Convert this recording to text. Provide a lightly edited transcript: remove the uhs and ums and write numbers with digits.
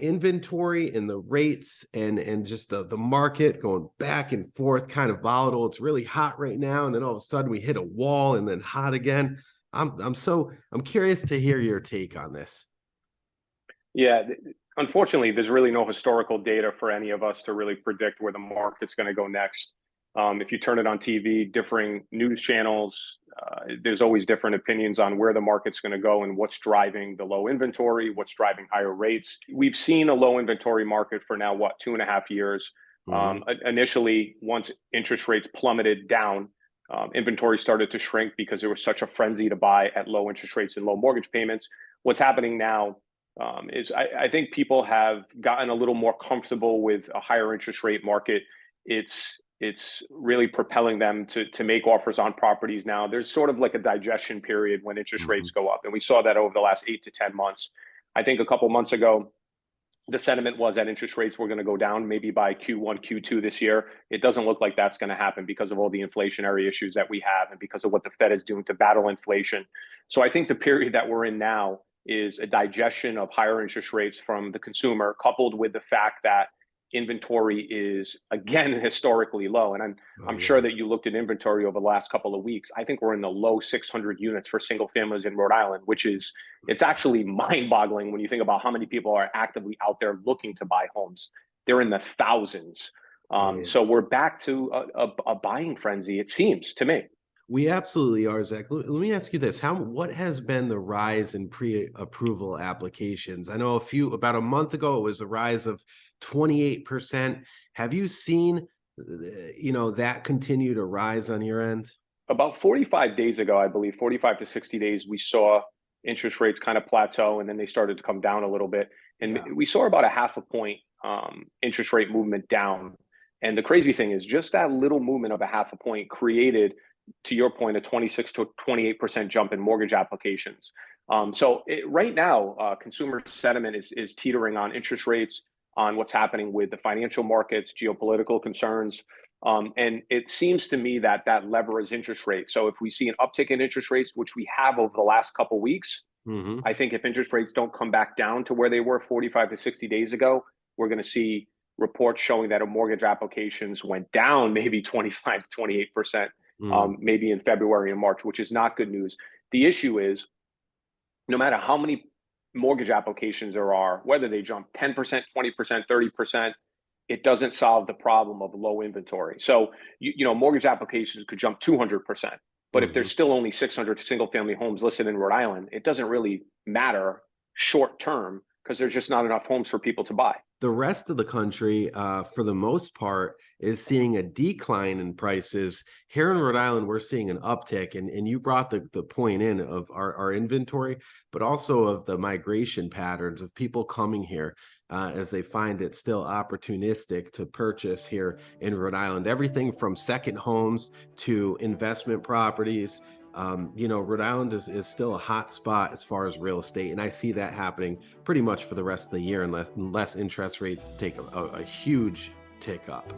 inventory and the rates and just the market going back and forth, kind of volatile. It's really hot right now, and then all of a sudden we hit a wall and then hot again. I'm curious to hear your take on this. Yeah, unfortunately, there's really no historical data for any of us to really predict where the market's going to go next. If you turn it on TV, differing news channels, there's always different opinions on where the market's going to go and what's driving the low inventory, what's driving higher rates. We've seen a low inventory market for now, 2.5 years. Initially, once interest rates plummeted down, inventory started to shrink because there was such a frenzy to buy at low interest rates and low mortgage payments. What's happening now is I think people have gotten a little more comfortable with a higher interest rate market. It's really propelling them to make offers on properties now. There's sort of like a digestion period when interest rates go up. And we saw that over the last 8 to 10 months. I think a couple months ago, the sentiment was that interest rates were going to go down maybe by Q1, Q2 this year. It doesn't look like that's going to happen because of all the inflationary issues that we have and because of what the Fed is doing to battle inflation. So I think the period that we're in now is a digestion of higher interest rates from the consumer, coupled with the fact that inventory is again historically low. And I'm sure that you looked at inventory over the last couple of weeks. I think we're in the low 600 units for single families in Rhode Island, it's actually mind-boggling when you think about how many people are actively out there looking to buy homes. They're in the thousands. So we're back to a buying frenzy, it seems to me. We absolutely are, Zach. Let me ask you this. What has been the rise in pre-approval applications? I know about a month ago, it was a rise of 28%. Have you seen, that continue to rise on your end? About 45 days ago, I believe, 45 to 60 days, we saw interest rates kind of plateau, and then they started to come down a little bit. And we saw about a 0.5 point interest rate movement down. And the crazy thing is just that little movement of a 0.5 point created, to your point, a 26 to 28% jump in mortgage applications. Right now, consumer sentiment is teetering on interest rates, on what's happening with the financial markets, geopolitical concerns. And it seems to me that lever is interest rates. So if we see an uptick in interest rates, which we have over the last couple of weeks, I think if interest rates don't come back down to where they were 45 to 60 days ago, we're going to see reports showing that mortgage applications went down maybe 25 to 28%. Maybe in February and March, which is not good news. The issue is, no matter how many mortgage applications there are, whether they jump 10%, 20%, 30%, it doesn't solve the problem of low inventory. So, mortgage applications could jump 200%. But if there's still only 600 single-family homes listed in Rhode Island, it doesn't really matter short term because there's just not enough homes for people to buy. The rest of the country, for the most part, is seeing a decline in prices. Here in Rhode Island, we're seeing an uptick. And you brought the point in of our inventory, but also of the migration patterns of people coming here as they find it still opportunistic to purchase here in Rhode Island. Everything from second homes to investment properties. Rhode Island is still a hot spot as far as real estate. And I see that happening pretty much for the rest of the year unless interest rates take a huge tick up.